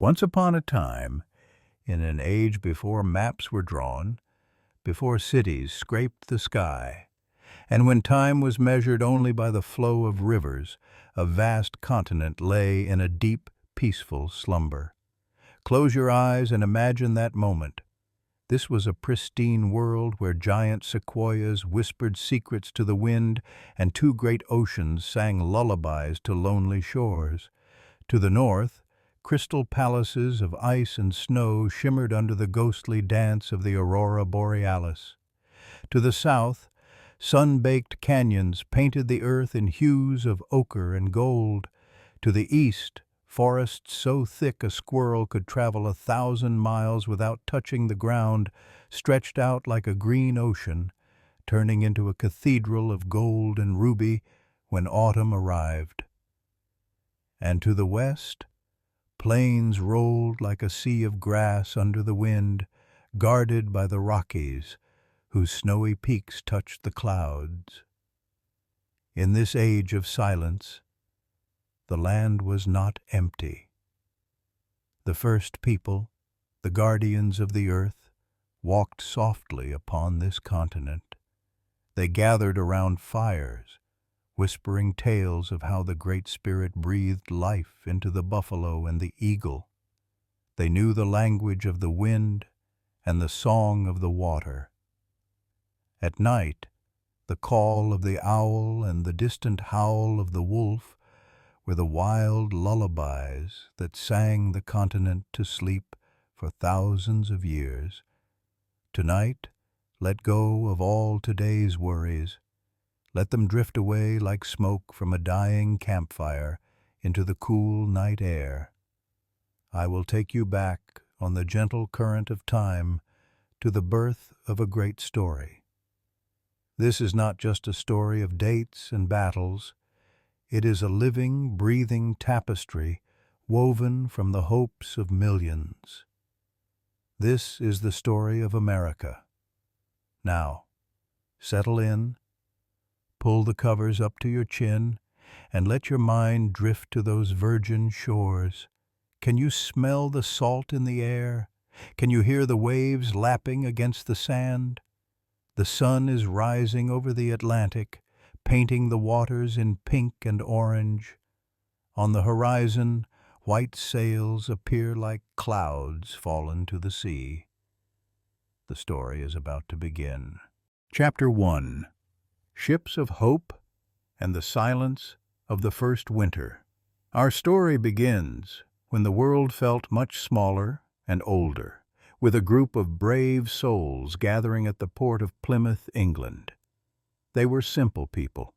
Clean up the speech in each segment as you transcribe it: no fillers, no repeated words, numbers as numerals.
Once upon a time, in an age before maps were drawn, before cities scraped the sky, and when time was measured only by the flow of rivers, a vast continent lay in a deep, peaceful slumber. Close your eyes and imagine that moment. This was a pristine world where giant sequoias whispered secrets to the wind and two great oceans sang lullabies to lonely shores. To the north, crystal palaces of ice and snow shimmered under the ghostly dance of the aurora borealis. To the south, sun-baked canyons painted the earth in hues of ochre and gold. To the east, forests so thick a squirrel could travel 1,000 miles without touching the ground stretched out like a green ocean, turning into a cathedral of gold and ruby when autumn arrived. And to the west, plains rolled like a sea of grass under the wind, guarded by the Rockies, whose snowy peaks touched the clouds. In this age of silence, the land was not empty. The first people, the guardians of the earth, walked softly upon this continent. They gathered around fires, whispering tales of how the Great Spirit breathed life into the buffalo and the eagle. They knew the language of the wind and the song of the water. At night, the call of the owl and the distant howl of the wolf were the wild lullabies that sang the continent to sleep for thousands of years. Tonight, let go of all today's worries. Let them drift away like smoke from a dying campfire into the cool night air. I will take you back on the gentle current of time to the birth of a great story. This is not just a story of dates and battles. It is a living, breathing tapestry woven from the hopes of millions. This is the story of America. Now, settle in, pull the covers up to your chin, and let your mind drift to those virgin shores. Can you smell the salt in the air? Can you hear the waves lapping against the sand? The sun is rising over the Atlantic, painting the waters in pink and orange. On the horizon, white sails appear like clouds fallen to the sea. The story is about to begin. Chapter 1. Ships of Hope and the Silence of the First Winter. Our story begins when the world felt much smaller and older, with a group of brave souls gathering at the port of Plymouth, England. They were simple people,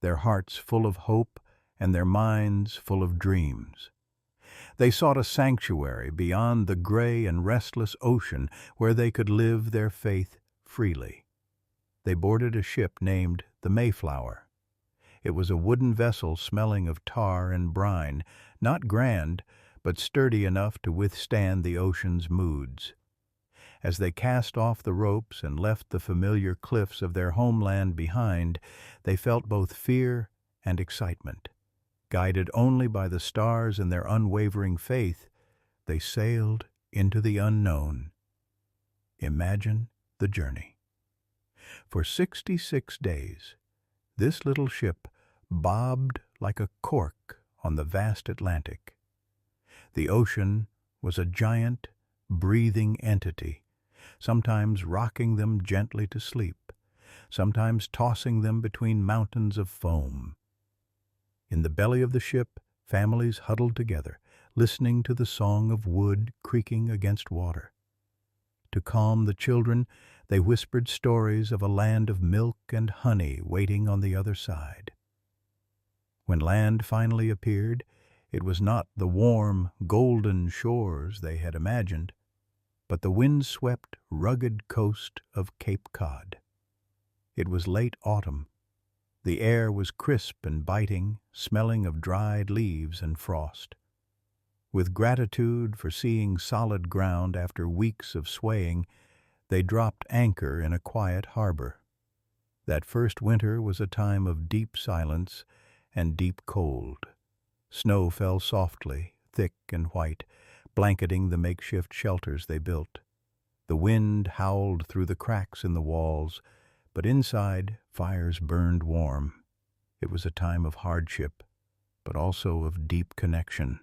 their hearts full of hope and their minds full of dreams. They sought a sanctuary beyond the gray and restless ocean where they could live their faith freely. They boarded a ship named the Mayflower. It was a wooden vessel smelling of tar and brine, not grand, but sturdy enough to withstand the ocean's moods. As they cast off the ropes and left the familiar cliffs of their homeland behind, they felt both fear and excitement. Guided only by the stars and their unwavering faith, they sailed into the unknown. Imagine the journey. For 66 days, this little ship bobbed like a cork on the vast Atlantic. The ocean was a giant, breathing entity, sometimes rocking them gently to sleep, sometimes tossing them between mountains of foam. In the belly of the ship, families huddled together, listening to the song of wood creaking against water. To calm the children, they whispered stories of a land of milk and honey waiting on the other side. When land finally appeared, it was not the warm, golden shores they had imagined, but the wind-swept, rugged coast of Cape Cod. It was late autumn. The air was crisp and biting, smelling of dried leaves and frost. With gratitude for seeing solid ground after weeks of swaying, they dropped anchor in a quiet harbor. That first winter was a time of deep silence and deep cold. Snow fell softly, thick and white, blanketing the makeshift shelters they built. The wind howled through the cracks in the walls, but inside fires burned warm. It was a time of hardship, but also of deep connection.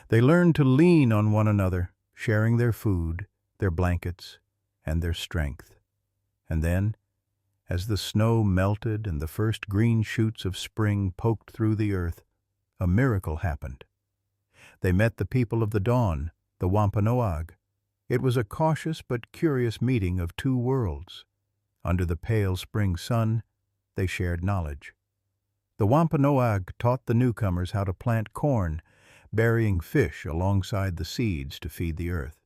They learned to lean on one another, sharing their food, their blankets, and their strength. And then, as the snow melted and the first green shoots of spring poked through the earth, a miracle happened. They met the people of the dawn, the Wampanoag. It was a cautious but curious meeting of two worlds. Under the pale spring sun, they shared knowledge. The Wampanoag taught the newcomers how to plant corn, burying fish alongside the seeds to feed the earth.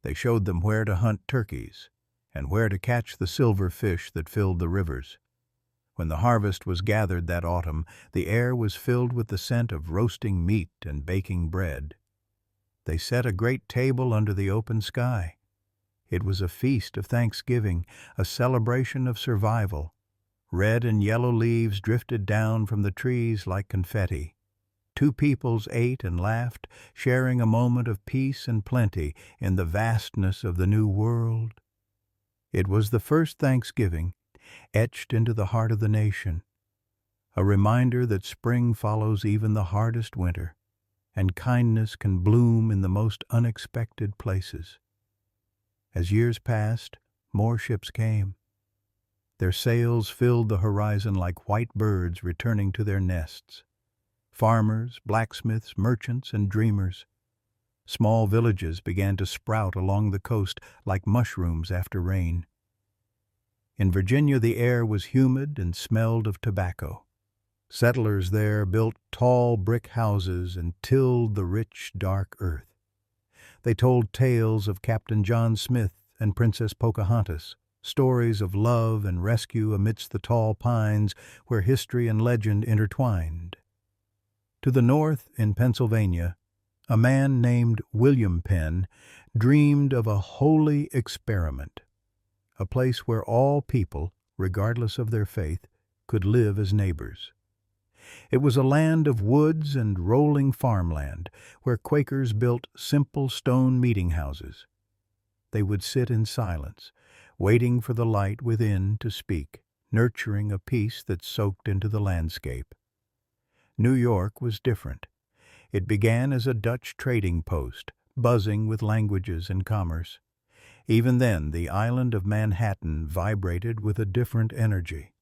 They showed them where to hunt turkeys and where to catch the silver fish that filled the rivers. When the harvest was gathered that autumn, the air was filled with the scent of roasting meat and baking bread. They set a great table under the open sky. It was a feast of Thanksgiving, a celebration of survival. Red and yellow leaves drifted down from the trees like confetti. Two peoples ate and laughed, sharing a moment of peace and plenty in the vastness of the new world. It was the first Thanksgiving, etched into the heart of the nation, a reminder that spring follows even the hardest winter, and kindness can bloom in the most unexpected places. As years passed, more ships came. Their sails filled the horizon like white birds returning to their nests. Farmers, blacksmiths, merchants, and dreamers. Small villages began to sprout along the coast like mushrooms after rain. In Virginia, the air was humid and smelled of tobacco. Settlers there built tall brick houses and tilled the rich, dark earth. They told tales of Captain John Smith and Princess Pocahontas, stories of love and rescue amidst the tall pines where history and legend intertwined. To the north, in Pennsylvania, a man named William Penn dreamed of a holy experiment, a place where all people, regardless of their faith, could live as neighbors. It was a land of woods and rolling farmland, where Quakers built simple stone meeting houses. They would sit in silence, waiting for the light within to speak, nurturing a peace that soaked into the landscape. New York was different. It began as a Dutch trading post, buzzing with languages and commerce. Even then, the island of Manhattan vibrated with a different energy.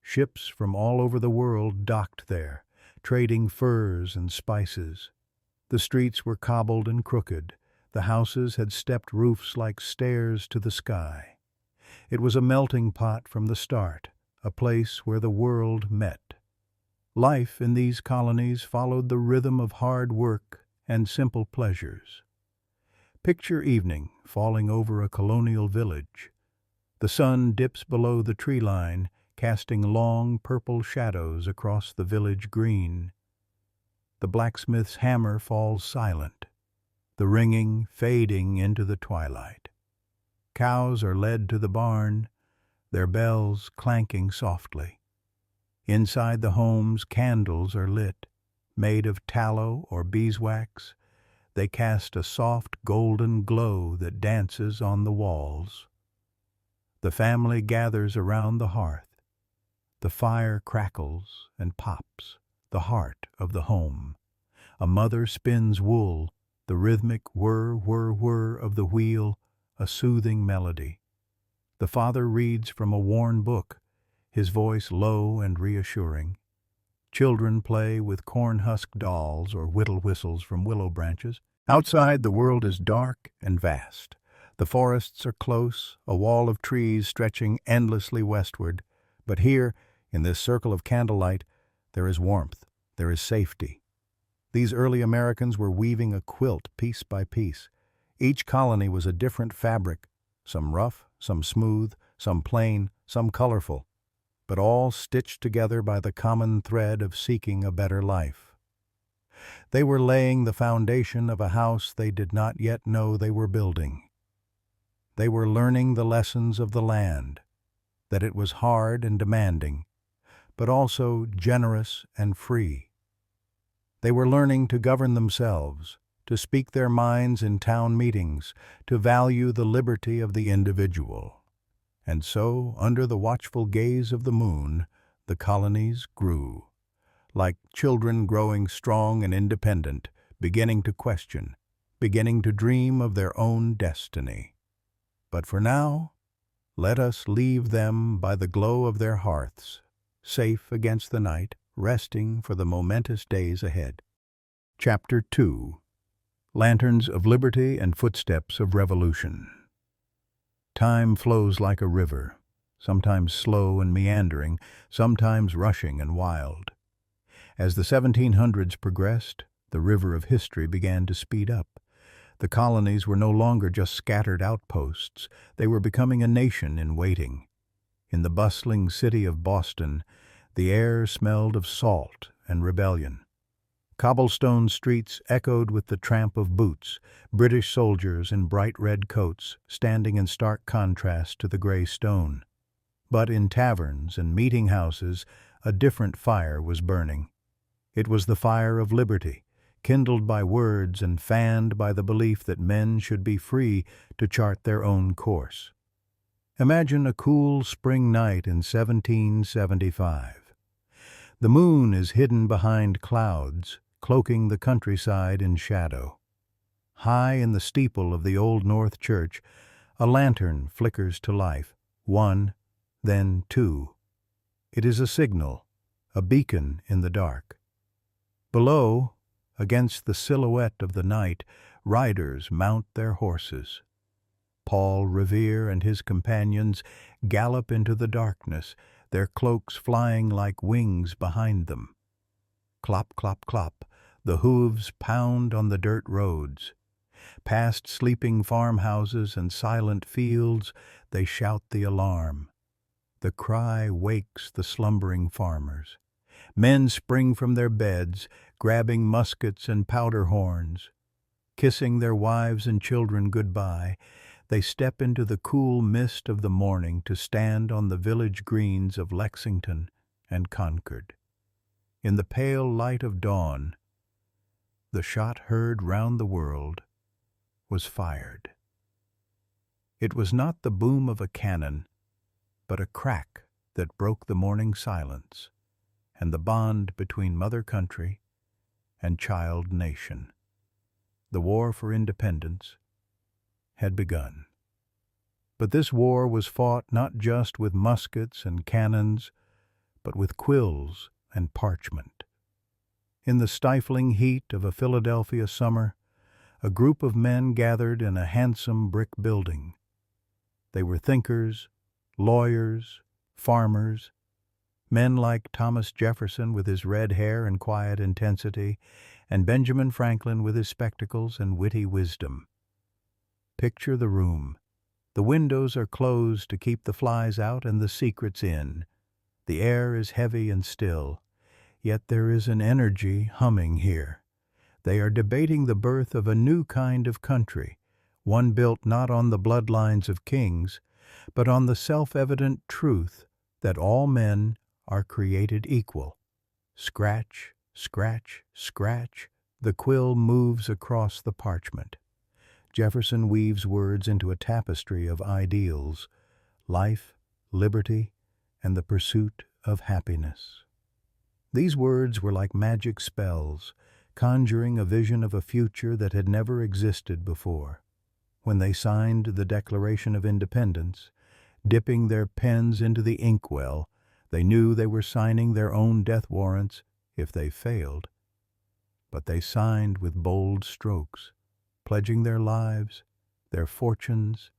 Ships from all over the world docked there, trading furs and spices. The streets were cobbled and crooked. The houses had stepped roofs like stairs to the sky. It was a melting pot from the start, a place where the world met. Life in these colonies followed the rhythm of hard work and simple pleasures. Picture evening falling over a colonial village. The sun dips below the tree line, casting long purple shadows across the village green. The blacksmith's hammer falls silent, the ringing fading into the twilight. Cows are led to the barn, their bells clanking softly. Inside the homes, candles are lit, made of tallow or beeswax. They cast a soft golden glow that dances on the walls. The family gathers around the hearth. The fire crackles and pops, the heart of the home. A mother spins wool, the rhythmic whir, whir, whir of the wheel, a soothing melody. The father reads from a worn book, his voice low and reassuring. Children play with corn-husk dolls or whittle whistles from willow branches. Outside, the world is dark and vast. The forests are close, a wall of trees stretching endlessly westward. But here, in this circle of candlelight, there is warmth, there is safety. These early Americans were weaving a quilt piece by piece. Each colony was a different fabric, some rough, some smooth, some plain, some colorful, but all stitched together by the common thread of seeking a better life. They were laying the foundation of a house they did not yet know they were building. They were learning the lessons of the land, that it was hard and demanding, but also generous and free. They were learning to govern themselves, to speak their minds in town meetings, to value the liberty of the individual. And so, under the watchful gaze of the moon, the colonies grew, like children growing strong and independent, beginning to question, beginning to dream of their own destiny. But for now, let us leave them by the glow of their hearths, safe against the night, resting for the momentous days ahead. Chapter 2. Lanterns of Liberty and Footsteps of Revolution. Time flows like a river, sometimes slow and meandering, sometimes rushing and wild. As the 1700s progressed, the river of history began to speed up. The colonies were no longer just scattered outposts, they were becoming a nation in waiting. In the bustling city of Boston, the air smelled of salt and rebellion. Cobblestone streets echoed with the tramp of boots, British soldiers in bright red coats standing in stark contrast to the gray stone. But in taverns and meeting houses, a different fire was burning. It was the fire of liberty, kindled by words and fanned by the belief that men should be free to chart their own course. Imagine a cool spring night in 1775. The moon is hidden behind clouds, cloaking the countryside in shadow. High in the steeple of the Old North Church, a lantern flickers to life, one, then two. It is a signal, a beacon in the dark. Below, against the silhouette of the night, riders mount their horses. Paul Revere and his companions gallop into the darkness, their cloaks flying like wings behind them. Clop, clop, clop, the hooves pound on the dirt roads. Past sleeping farmhouses and silent fields, they shout the alarm. The cry wakes the slumbering farmers. Men spring from their beds, grabbing muskets and powder horns. Kissing their wives and children goodbye, they step into the cool mist of the morning to stand on the village greens of Lexington and Concord. In the pale light of dawn, the shot heard round the world was fired. It was not the boom of a cannon, but a crack that broke the morning silence and the bond between mother country and child nation. The war for independence had begun. But this war was fought not just with muskets and cannons, but with quills and parchment. In the stifling heat of a Philadelphia summer, a group of men gathered in a handsome brick building. They were thinkers, lawyers, farmers, men like Thomas Jefferson with his red hair and quiet intensity, and Benjamin Franklin with his spectacles and witty wisdom. Picture the room. The windows are closed to keep the flies out and the secrets in. The air is heavy and still, yet there is an energy humming here. They are debating the birth of a new kind of country, one built not on the bloodlines of kings, but on the self-evident truth that all men are created equal. Scratch, scratch, scratch, the quill moves across the parchment. Jefferson weaves words into a tapestry of ideals: life, liberty, and the pursuit of happiness. These words were like magic spells, conjuring a vision of a future that had never existed before. When they signed the Declaration of Independence, dipping their pens into the inkwell, they knew they were signing their own death warrants if they failed. But they signed with bold strokes, pledging their lives, their fortunes,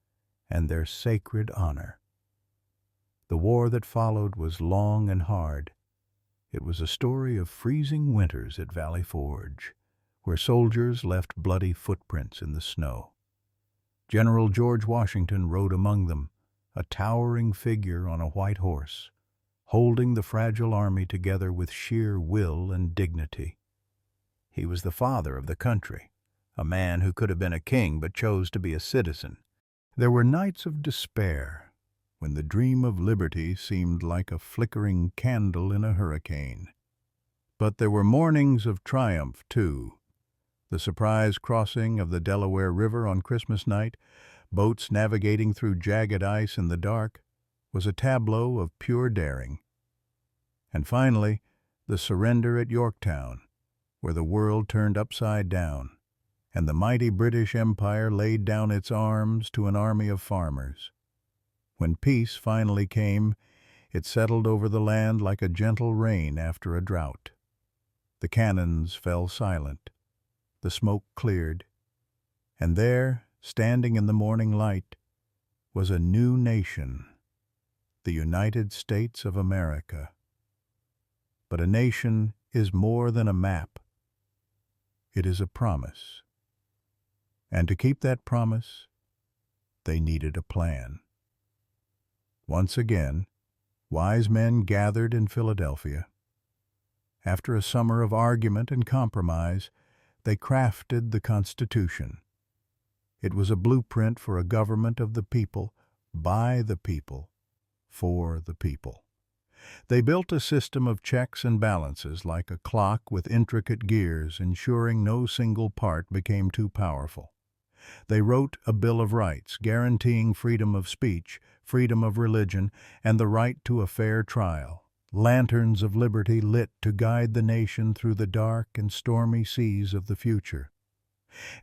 and their sacred honor. The war that followed was long and hard. It was a story of freezing winters at Valley Forge, where soldiers left bloody footprints in the snow. General George Washington rode among them, a towering figure on a white horse, holding the fragile army together with sheer will and dignity. He was the father of the country, a man who could have been a king but chose to be a citizen. There were nights of despair, when the dream of liberty seemed like a flickering candle in a hurricane. But there were mornings of triumph, too. The surprise crossing of the Delaware River on Christmas night, boats navigating through jagged ice in the dark, was a tableau of pure daring. And finally, the surrender at Yorktown, where the world turned upside down, and the mighty British Empire laid down its arms to an army of farmers. When peace finally came, it settled over the land like a gentle rain after a drought. The cannons fell silent, the smoke cleared, and there, standing in the morning light, was a new nation, the United States of America. But a nation is more than a map. It is a promise. And to keep that promise, they needed a plan. Once again, wise men gathered in Philadelphia. After a summer of argument and compromise, they crafted the Constitution. It was a blueprint for a government of the people, by the people, for the people. They built a system of checks and balances like a clock with intricate gears, ensuring no single part became too powerful. They wrote a Bill of Rights, guaranteeing freedom of speech, freedom of religion, and the right to a fair trial. Lanterns of liberty lit to guide the nation through the dark and stormy seas of the future.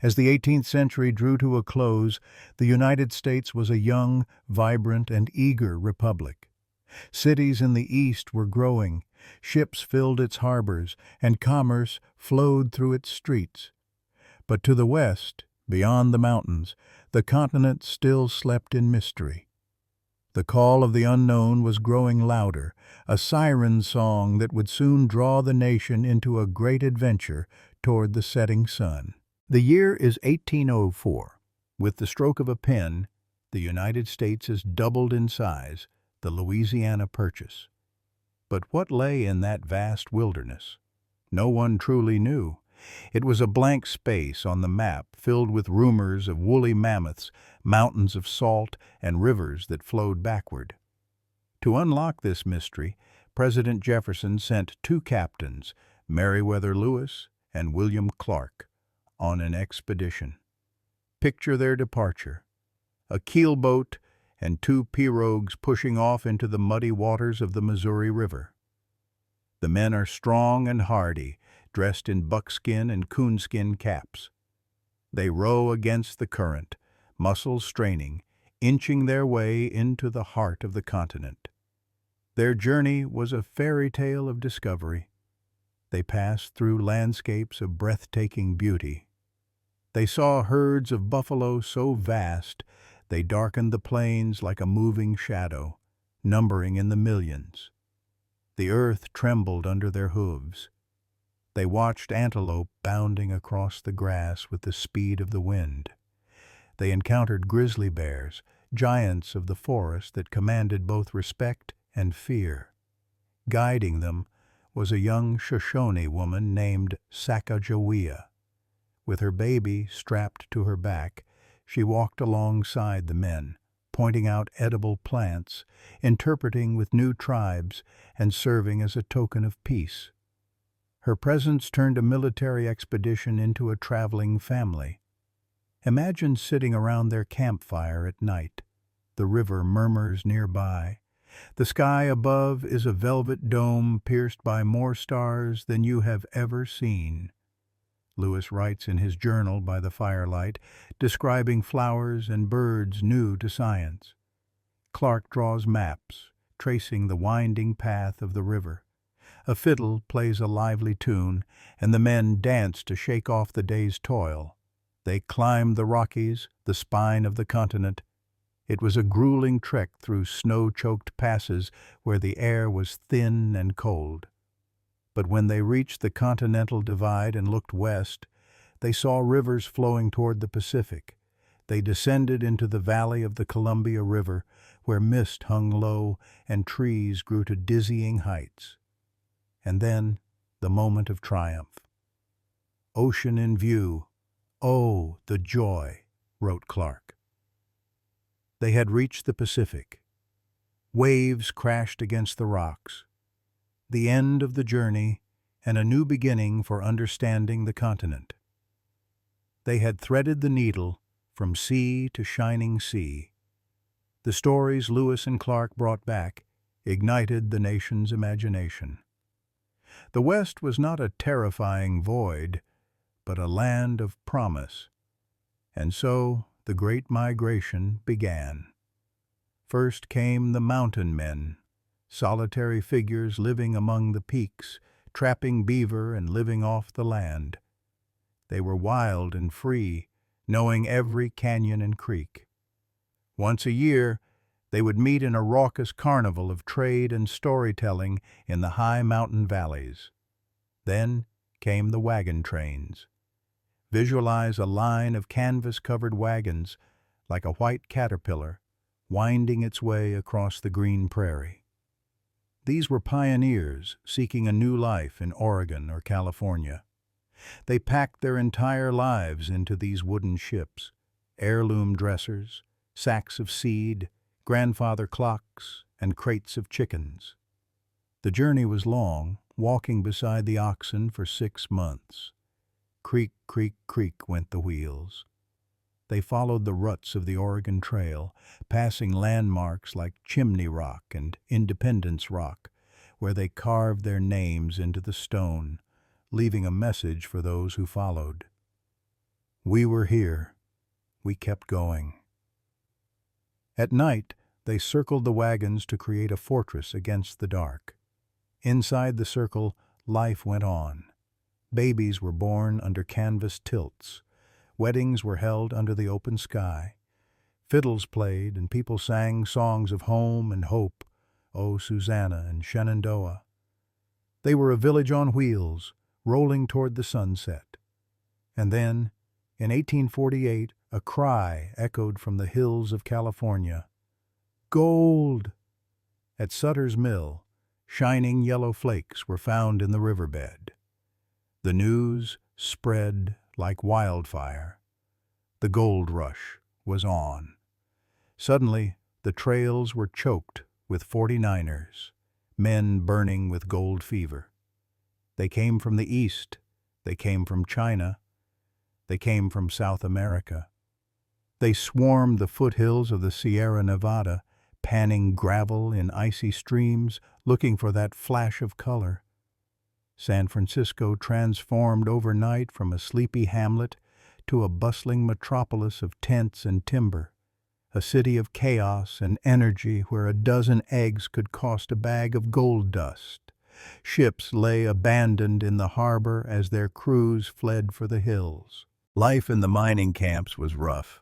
As the 18th century drew to a close, the United States was a young, vibrant, and eager republic. Cities in the east were growing, ships filled its harbors, and commerce flowed through its streets. But to the west, beyond the mountains, the continent still slept in mystery. The call of the unknown was growing louder, a siren song that would soon draw the nation into a great adventure toward the setting sun. The year is 1804. With the stroke of a pen, the United States is doubled in size, the Louisiana Purchase. But what lay in that vast wilderness? No one truly knew. It was a blank space on the map filled with rumors of woolly mammoths, mountains of salt, and rivers that flowed backward. To unlock this mystery, President Jefferson sent two captains, Meriwether Lewis and William Clark, on an expedition. Picture their departure: a keelboat and two pirogues pushing off into the muddy waters of the Missouri River. The men are strong and hardy, dressed in buckskin and coonskin caps. They row against the current, muscles straining, inching their way into the heart of the continent. Their journey was a fairy tale of discovery. They passed through landscapes of breathtaking beauty. They saw herds of buffalo so vast they darkened the plains like a moving shadow, numbering in the millions. The earth trembled under their hooves. They watched antelope bounding across the grass with the speed of the wind. They encountered grizzly bears, giants of the forest that commanded both respect and fear. Guiding them was a young Shoshone woman named Sacagawea. With her baby strapped to her back, she walked alongside the men, pointing out edible plants, interpreting with new tribes, and serving as a token of peace. Her presence turned a military expedition into a traveling family. Imagine sitting around their campfire at night. The river murmurs nearby. The sky above is a velvet dome pierced by more stars than you have ever seen. Lewis writes in his journal by the firelight, describing flowers and birds new to science. Clark draws maps, tracing the winding path of the river. A fiddle plays a lively tune, and the men dance to shake off the day's toil. They climbed the Rockies, the spine of the continent. It was a grueling trek through snow-choked passes where the air was thin and cold. But when they reached the Continental Divide and looked west, they saw rivers flowing toward the Pacific. They descended into the valley of the Columbia River, where mist hung low and trees grew to dizzying heights. And then the moment of triumph. Ocean in view. Oh, the joy, wrote Clark. They had reached the Pacific. Waves crashed against the rocks. The end of the journey and a new beginning for understanding the continent. They had threaded the needle from sea to shining sea. The stories Lewis and Clark brought back ignited the nation's imagination. The West was not a terrifying void, but a land of promise. And so the Great Migration began. First came the mountain men, solitary figures living among the peaks, trapping beaver and living off the land. They were wild and free, knowing every canyon and creek. Once a year, they would meet in a raucous carnival of trade and storytelling in the high mountain valleys. Then came the wagon trains. Visualize a line of canvas-covered wagons, like a white caterpillar, winding its way across the green prairie. These were pioneers seeking a new life in Oregon or California. They packed their entire lives into these wooden ships, heirloom dressers, sacks of seed, grandfather clocks, and crates of chickens. The journey was long, walking beside the oxen for 6 months. Creak, creak, creak went the wheels. They followed the ruts of the Oregon Trail, passing landmarks like Chimney Rock and Independence Rock, where they carved their names into the stone, leaving a message for those who followed. We were here. We kept going. At night, they circled the wagons to create a fortress against the dark. Inside the circle, life went on. Babies were born under canvas tilts. Weddings were held under the open sky. Fiddles played, and people sang songs of home and hope, O Susanna and Shenandoah. They were a village on wheels, rolling toward the sunset. And then, in 1848, a cry echoed from the hills of California. Gold! At Sutter's Mill, shining yellow flakes were found in the riverbed. The news spread like wildfire. The gold rush was on. Suddenly, the trails were choked with 49ers, men burning with gold fever. They came from the east. They came from China. They came from South America. They swarmed the foothills of the Sierra Nevada, panning gravel in icy streams, looking for that flash of color. San Francisco transformed overnight from a sleepy hamlet to a bustling metropolis of tents and timber, a city of chaos and energy where a dozen eggs could cost a bag of gold dust. Ships lay abandoned in the harbor as their crews fled for the hills. Life in the mining camps was rough.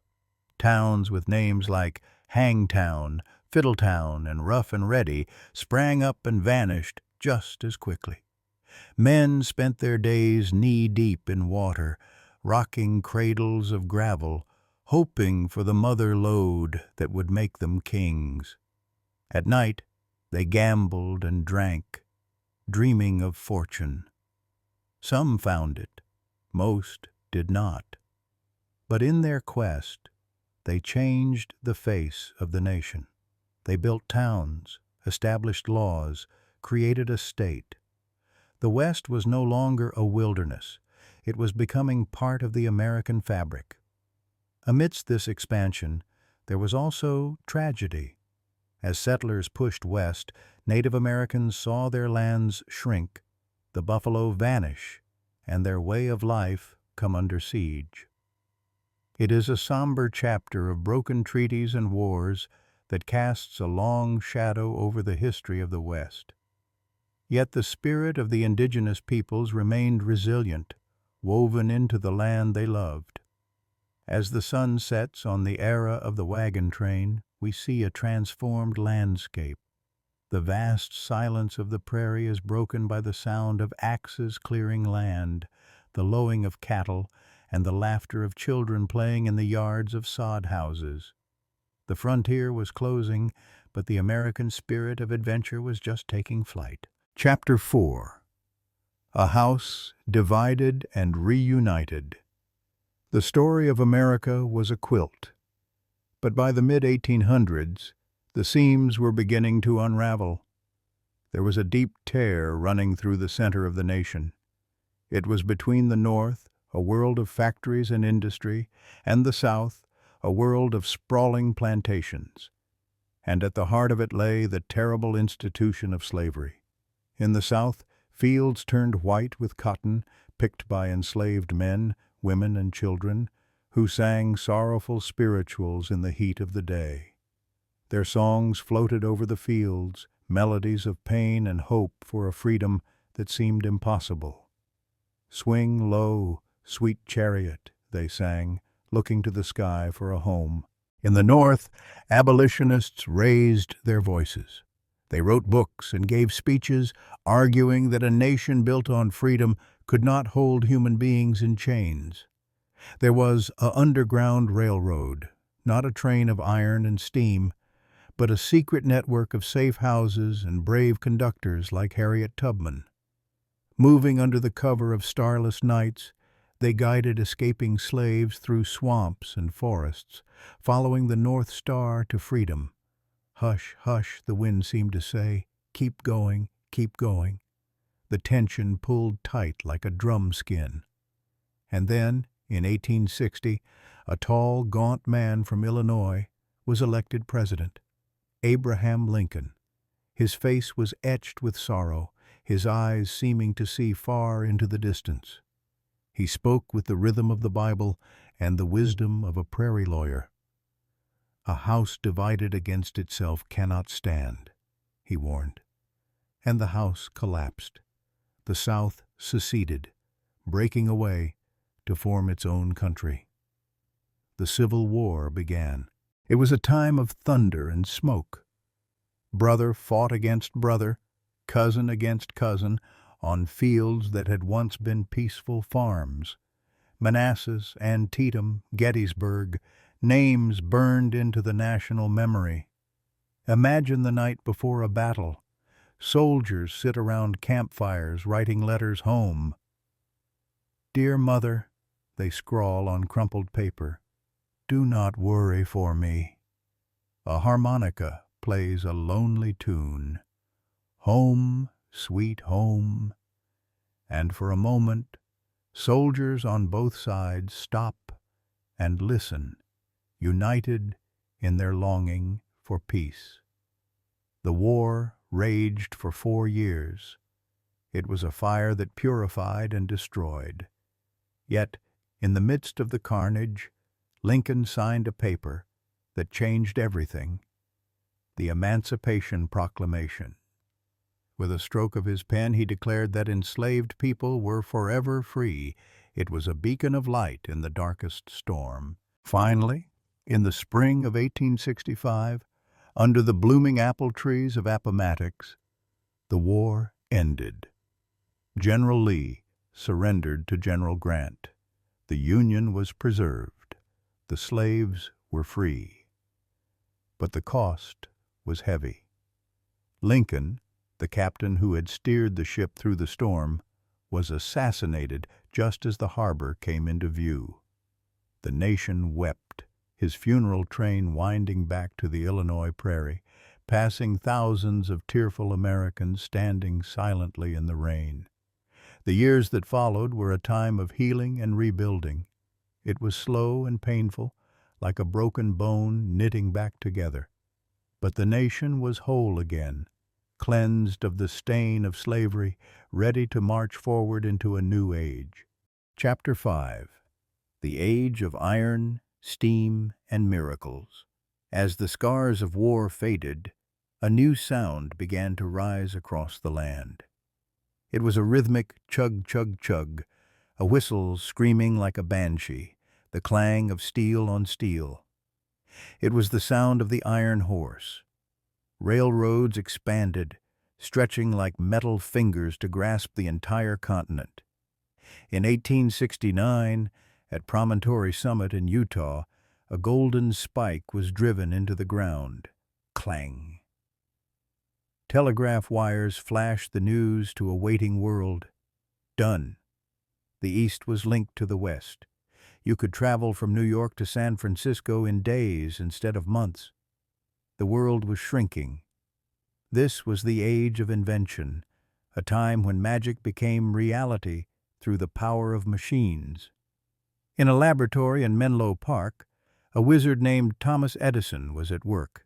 Towns with names like Hangtown, Fiddletown, and Rough and Ready sprang up and vanished just as quickly. Men spent their days knee-deep in water, rocking cradles of gravel, hoping for the mother lode that would make them kings. At night, they gambled and drank, dreaming of fortune. Some found it, most did not. But in their quest, they changed the face of the nation. They built towns, established laws, created a state. The West was no longer a wilderness. It was becoming part of the American fabric. Amidst this expansion, there was also tragedy. As settlers pushed west, Native Americans saw their lands shrink, the buffalo vanish, and their way of life come under siege. It is a somber chapter of broken treaties and wars that casts a long shadow over the history of the West. Yet the spirit of the indigenous peoples remained resilient, woven into the land they loved. As the sun sets on the era of the wagon train, we see a transformed landscape. The vast silence of the prairie is broken by the sound of axes clearing land, the lowing of cattle, and the laughter of children playing in the yards of sod houses. The frontier was closing, but the American spirit of adventure was just taking flight. Chapter 4. A House Divided and Reunited. The story of America was a quilt, but by the mid-1800s, the seams were beginning to unravel. There was a deep tear running through the center of the nation. It was between the North, a world of factories and industry, and the South, a world of sprawling plantations. And at the heart of it lay the terrible institution of slavery. In the South, fields turned white with cotton, picked by enslaved men, women, and children, who sang sorrowful spirituals in the heat of the day. Their songs floated over the fields, melodies of pain and hope for a freedom that seemed impossible. "Swing low, sweet chariot," they sang, looking to the sky for a home. In the North, abolitionists raised their voices. They wrote books and gave speeches arguing that a nation built on freedom could not hold human beings in chains. There was an underground railroad, not a train of iron and steam, but a secret network of safe houses and brave conductors like Harriet Tubman. Moving under the cover of starless nights, they guided escaping slaves through swamps and forests, following the North Star to freedom. "Hush, hush," the wind seemed to say, "keep going, keep going." The tension pulled tight like a drum skin. And then, in 1860, a tall, gaunt man from Illinois was elected president. Abraham Lincoln. His face was etched with sorrow, his eyes seeming to see far into the distance. He spoke with the rhythm of the Bible and the wisdom of a prairie lawyer. "A house divided against itself cannot stand," he warned. And the house collapsed. The South seceded, breaking away to form its own country. The Civil War began. It was a time of thunder and smoke. Brother fought against brother, cousin against cousin, on fields that had once been peaceful farms. Manassas, Antietam, Gettysburg, names burned into the national memory. Imagine the night before a battle. Soldiers sit around campfires writing letters home. "Dear Mother," they scrawl on crumpled paper, "do not worry for me." A harmonica plays a lonely tune. Home, sweet home. And for a moment, soldiers on both sides stop and listen, united in their longing for peace. The war raged for 4 years. It was a fire that purified and destroyed. Yet, in the midst of the carnage, Lincoln signed a paper that changed everything: the Emancipation Proclamation. With a stroke of his pen, he declared that enslaved people were forever free. It was a beacon of light in the darkest storm. Finally, in the spring of 1865, under the blooming apple trees of Appomattox, the war ended. General Lee surrendered to General Grant. The Union was preserved. The slaves were free. But the cost was heavy. Lincoln, the captain who had steered the ship through the storm, was assassinated just as the harbor came into view. The nation wept, his funeral train winding back to the Illinois prairie, passing thousands of tearful Americans standing silently in the rain. The years that followed were a time of healing and rebuilding. It was slow and painful, like a broken bone knitting back together. But the nation was whole again, cleansed of the stain of slavery, ready to march forward into a new age. Chapter 5. The Age of Iron, Steam, and Miracles. As the scars of war faded, a new sound began to rise across the land. It was a rhythmic chug, chug, chug, a whistle screaming like a banshee, the clang of steel on steel. It was the sound of the iron horse. Railroads expanded, stretching like metal fingers to grasp the entire continent. In 1869, at Promontory Summit in Utah, a golden spike was driven into the ground. Clang. Telegraph wires flashed the news to a waiting world. Done. The East was linked to the West. You could travel from New York to San Francisco in days instead of months. The world was shrinking. This was the age of invention, a time when magic became reality through the power of machines. In a laboratory in Menlo Park, a wizard named Thomas Edison was at work.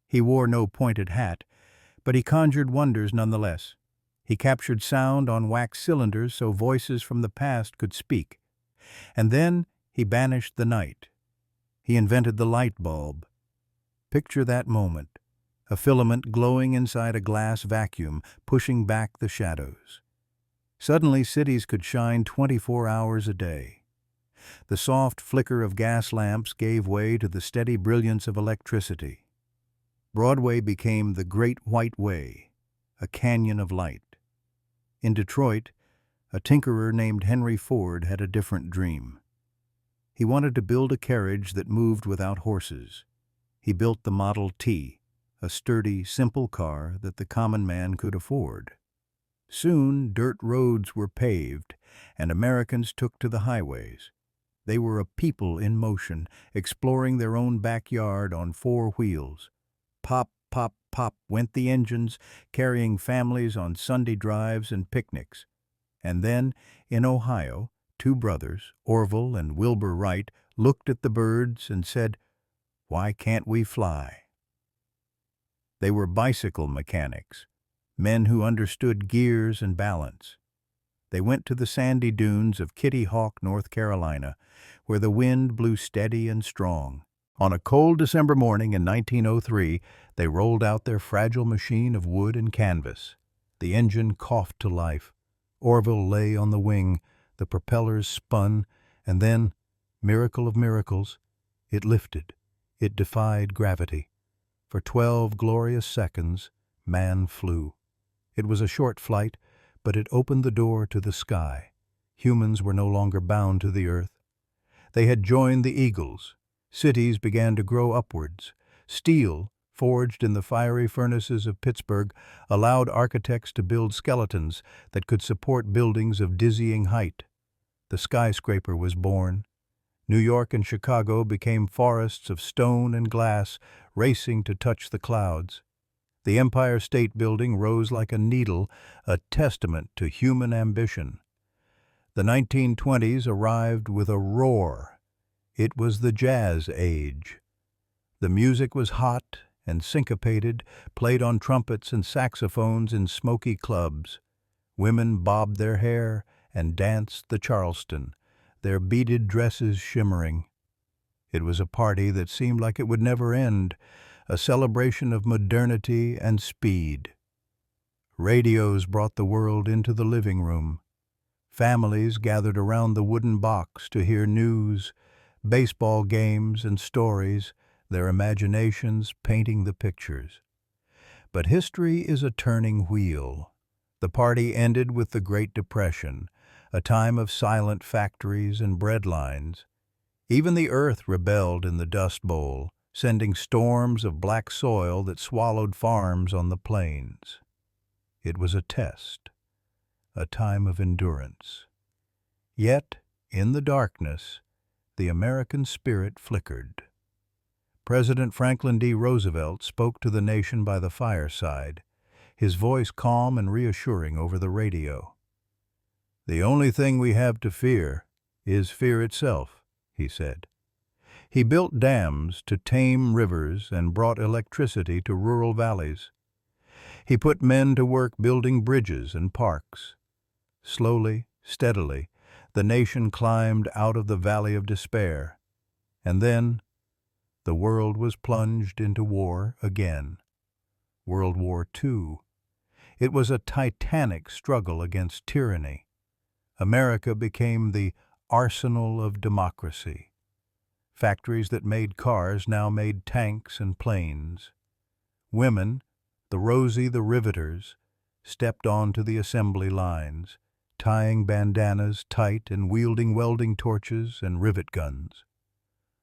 He wore no pointed hat, but he conjured wonders nonetheless. He captured sound on wax cylinders so voices from the past could speak. And then he banished the night. He invented the light bulb. Picture that moment, a filament glowing inside a glass vacuum, pushing back the shadows. Suddenly cities could shine 24 hours a day. The soft flicker of gas lamps gave way to the steady brilliance of electricity. Broadway became the Great White Way, a canyon of light. In Detroit, a tinkerer named Henry Ford had a different dream. He wanted to build a carriage that moved without horses. He built the Model T, a sturdy, simple car that the common man could afford. Soon, dirt roads were paved, and Americans took to the highways. They were a people in motion, exploring their own backyard on four wheels. Pop, pop, pop went the engines, carrying families on Sunday drives and picnics. And then, in Ohio, two brothers, Orville and Wilbur Wright, looked at the birds and said, "Why can't we fly?" They were bicycle mechanics, men who understood gears and balance. They went to the sandy dunes of Kitty Hawk, North Carolina, where the wind blew steady and strong. On a cold December morning in 1903, they rolled out their fragile machine of wood and canvas. The engine coughed to life. Orville lay on the wing, the propellers spun, and then, miracle of miracles, it lifted. It defied gravity. For 12 glorious seconds, man flew. It was a short flight, but it opened the door to the sky. Humans were no longer bound to the earth. They had joined the eagles. Cities began to grow upwards. Steel, forged in the fiery furnaces of Pittsburgh, allowed architects to build skeletons that could support buildings of dizzying height. The skyscraper was born. New York and Chicago became forests of stone and glass, racing to touch the clouds. The Empire State Building rose like a needle, a testament to human ambition. The 1920s arrived with a roar. It was the jazz age. The music was hot and syncopated, played on trumpets and saxophones in smoky clubs. Women bobbed their hair and danced the Charleston, their beaded dresses shimmering. It was a party that seemed like it would never end, a celebration of modernity and speed. Radios brought the world into the living room. Families gathered around the wooden box to hear news, baseball games and stories, their imaginations painting the pictures. But history is a turning wheel. The party ended with the Great Depression, a time of silent factories and bread lines. Even the earth rebelled in the Dust Bowl, sending storms of black soil that swallowed farms on the plains. It was a test, a time of endurance. Yet, in the darkness, the American spirit flickered. President Franklin D. Roosevelt spoke to the nation by the fireside, his voice calm and reassuring over the radio. "The only thing we have to fear is fear itself," he said. He built dams to tame rivers and brought electricity to rural valleys. He put men to work building bridges and parks. Slowly, steadily, the nation climbed out of the valley of despair. And then, the world was plunged into war again. World War II. It was a titanic struggle against tyranny. America became the arsenal of democracy. Factories that made cars now made tanks and planes. Women, the Rosie the Riveters, stepped onto the assembly lines, tying bandanas tight and wielding welding torches and rivet guns.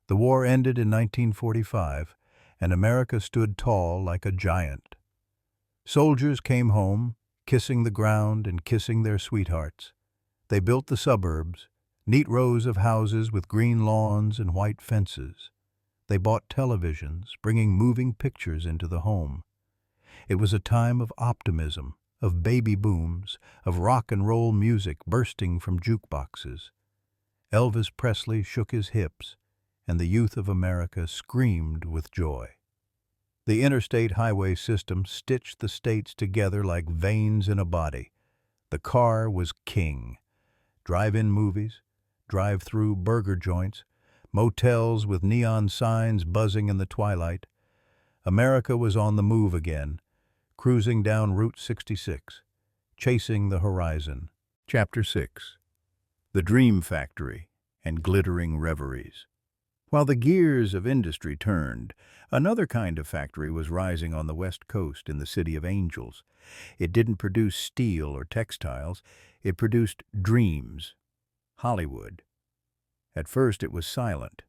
The war ended in 1945, and America stood tall like a giant. Soldiers came home, kissing the ground and kissing their sweethearts. They built the suburbs, neat rows of houses with green lawns and white fences. They bought televisions, bringing moving pictures into the home. It was a time of optimism, of baby booms, of rock and roll music bursting from jukeboxes. Elvis Presley shook his hips, and the youth of America screamed with joy. The interstate highway system stitched the states together like veins in a body. The car was king. Drive-in movies, drive-through burger joints, motels with neon signs buzzing in the twilight. America was on the move again, cruising down Route 66, chasing the horizon. Chapter 6. The Dream Factory and Glittering Reveries. While the gears of industry turned, another kind of factory was rising on the West Coast in the City of Angels. It didn't produce steel or textiles, it produced dreams. Hollywood. At first it was silent.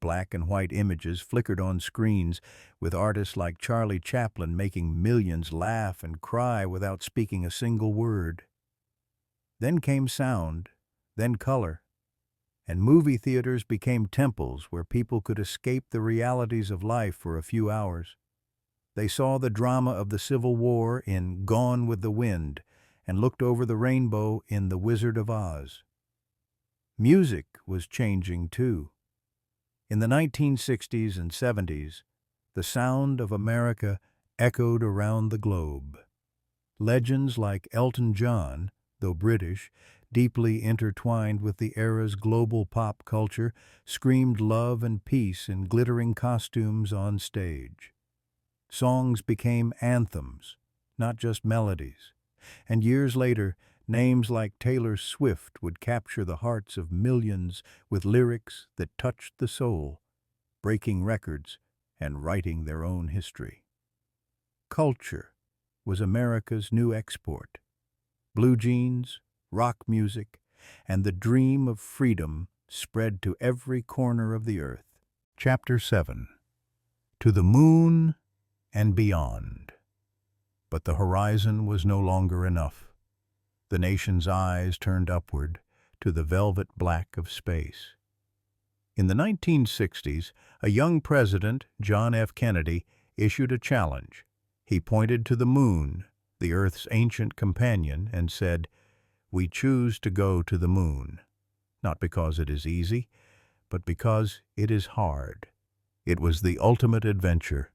Black and white images flickered on screens, with artists like Charlie Chaplin making millions laugh and cry without speaking a single word. Then came sound, then color, and movie theaters became temples where people could escape the realities of life for a few hours. They saw the drama of the Civil War in Gone with the Wind and looked over the rainbow in The Wizard of Oz. Music was changing too. In the 1960s and 70s, the sound of America echoed around the globe. Legends like Elton John, though British, deeply intertwined with the era's global pop culture, screamed love and peace in glittering costumes on stage. Songs became anthems, not just melodies, and years later, names like Taylor Swift would capture the hearts of millions with lyrics that touched the soul, breaking records and writing their own history. Culture was America's new export. Blue jeans, rock music, and the dream of freedom spread to every corner of the earth. Chapter 7. To the moon and beyond. But the horizon was no longer enough. The nation's eyes turned upward to the velvet black of space. In the 1960s, a young president, John F. Kennedy, issued a challenge. He pointed to the moon, the Earth's ancient companion, and said, "We choose to go to the moon, not because it is easy, but because it is hard." It was the ultimate adventure,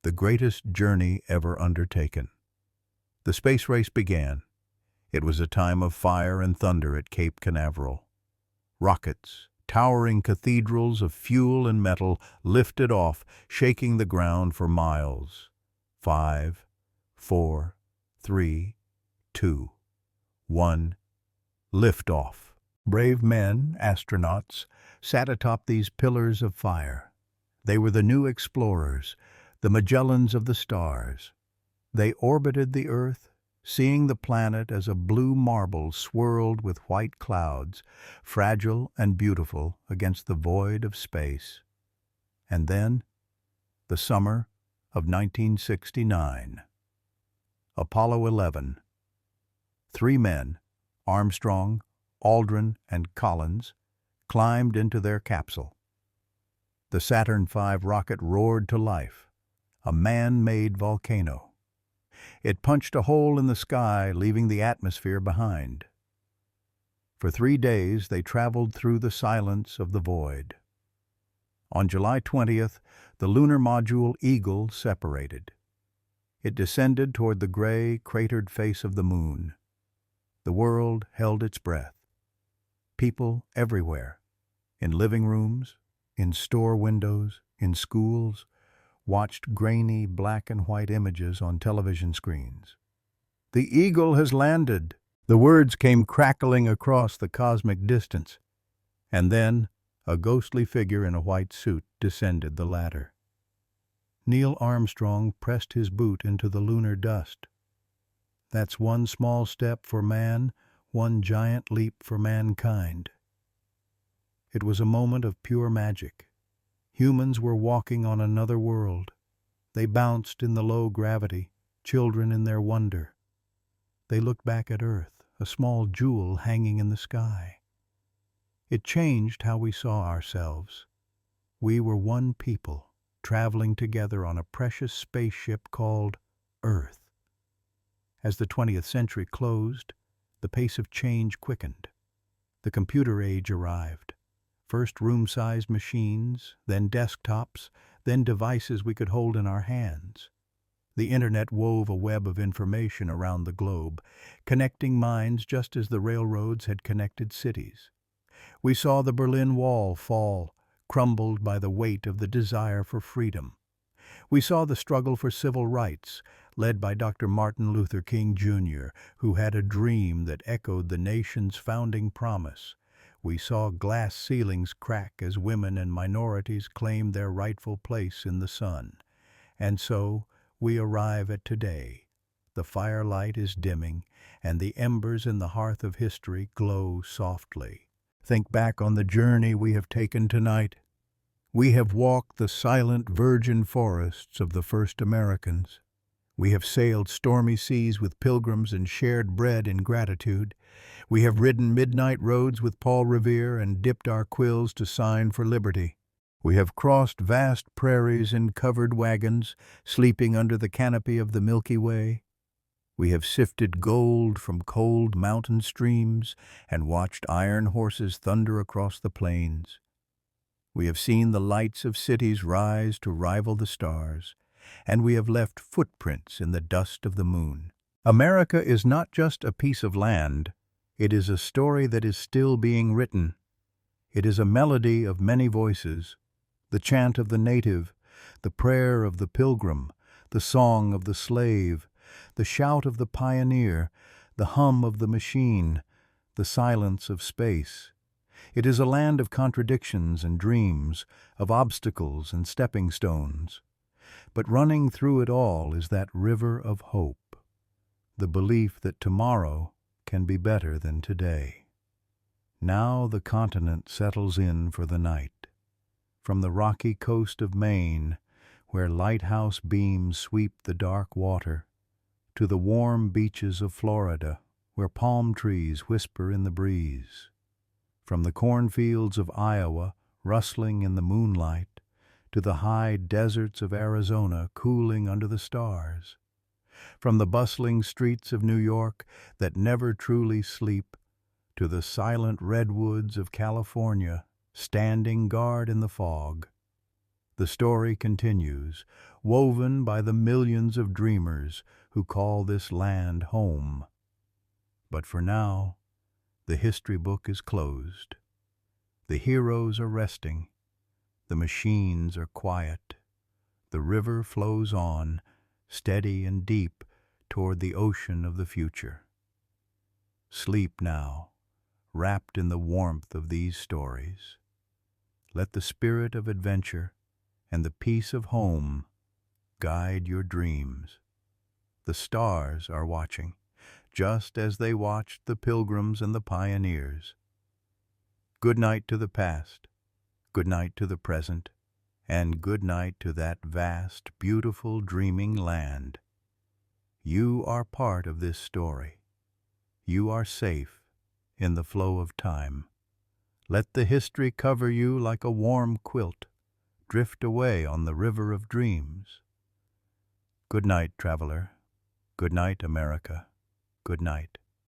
the greatest journey ever undertaken. The space race began. It was a time of fire and thunder at Cape Canaveral. Rockets, towering cathedrals of fuel and metal, lifted off, shaking the ground for miles. 5, 4, 3, 2, 1, lift-off. Brave men, astronauts, sat atop these pillars of fire. They were the new explorers, the Magellans of the stars. They orbited the Earth, seeing the planet as a blue marble swirled with white clouds, fragile and beautiful against the void of space. And then, the summer of 1969. Apollo 11. 3 men, Armstrong, Aldrin, and Collins, climbed into their capsule. The Saturn V rocket roared to life, a man-made volcano. It punched a hole in the sky, leaving the atmosphere behind. For 3 days, they traveled through the silence of the void. On July 20th, the lunar module Eagle separated. It descended toward the gray, cratered face of the moon. The world held its breath. People everywhere, in living rooms, in store windows, in schools, watched grainy black and white images on television screens. "The Eagle has landed!" The words came crackling across the cosmic distance. And then, a ghostly figure in a white suit descended the ladder. Neil Armstrong pressed his boot into the lunar dust. "That's one small step for man, one giant leap for mankind." It was a moment of pure magic. Humans were walking on another world. They bounced in the low gravity, children in their wonder. They looked back at Earth, a small jewel hanging in the sky. It changed how we saw ourselves. We were one people, traveling together on a precious spaceship called Earth. As the 20th century closed, the pace of change quickened. The computer age arrived. First room-sized machines, then desktops, then devices we could hold in our hands. The internet wove a web of information around the globe, connecting minds just as the railroads had connected cities. We saw the Berlin Wall fall, crumbled by the weight of the desire for freedom. We saw the struggle for civil rights, led by Dr. Martin Luther King, Jr., who had a dream that echoed the nation's founding promise. We saw glass ceilings crack as women and minorities claimed their rightful place in the sun. And so, we arrive at today. The firelight is dimming, and the embers in the hearth of history glow softly. Think back on the journey we have taken tonight. We have walked the silent virgin forests of the first Americans. We have sailed stormy seas with pilgrims and shared bread in gratitude. We have ridden midnight roads with Paul Revere and dipped our quills to sign for liberty. We have crossed vast prairies in covered wagons, sleeping under the canopy of the Milky Way. We have sifted gold from cold mountain streams and watched iron horses thunder across the plains. We have seen the lights of cities rise to rival the stars, and we have left footprints in the dust of the moon. America is not just a piece of land, it is a story that is still being written. It is a melody of many voices, the chant of the native, the prayer of the pilgrim, the song of the slave, the shout of the pioneer, the hum of the machine, the silence of space. It is a land of contradictions and dreams, of obstacles and stepping stones. But running through it all is that river of hope, the belief that tomorrow can be better than today. Now the continent settles in for the night. From the rocky coast of Maine, where lighthouse beams sweep the dark water, to the warm beaches of Florida, where palm trees whisper in the breeze. From the cornfields of Iowa, rustling in the moonlight, to the high deserts of Arizona cooling under the stars. From the bustling streets of New York that never truly sleep, to the silent redwoods of California, standing guard in the fog. The story continues, woven by the millions of dreamers who call this land home. But for now, the history book is closed. The heroes are resting. The machines are quiet. The river flows on, steady and deep, toward the ocean of the future. Sleep now, wrapped in the warmth of these stories. Let the spirit of adventure and the peace of home guide your dreams. The stars are watching, just as they watched the pilgrims and the pioneers. Good night to the past, good night to the present, and good night to that vast, beautiful, dreaming land. You are part of this story. You are safe in the flow of time. Let the history cover you like a warm quilt. Drift away on the river of dreams. Good night, traveler. Good night, America. Good night.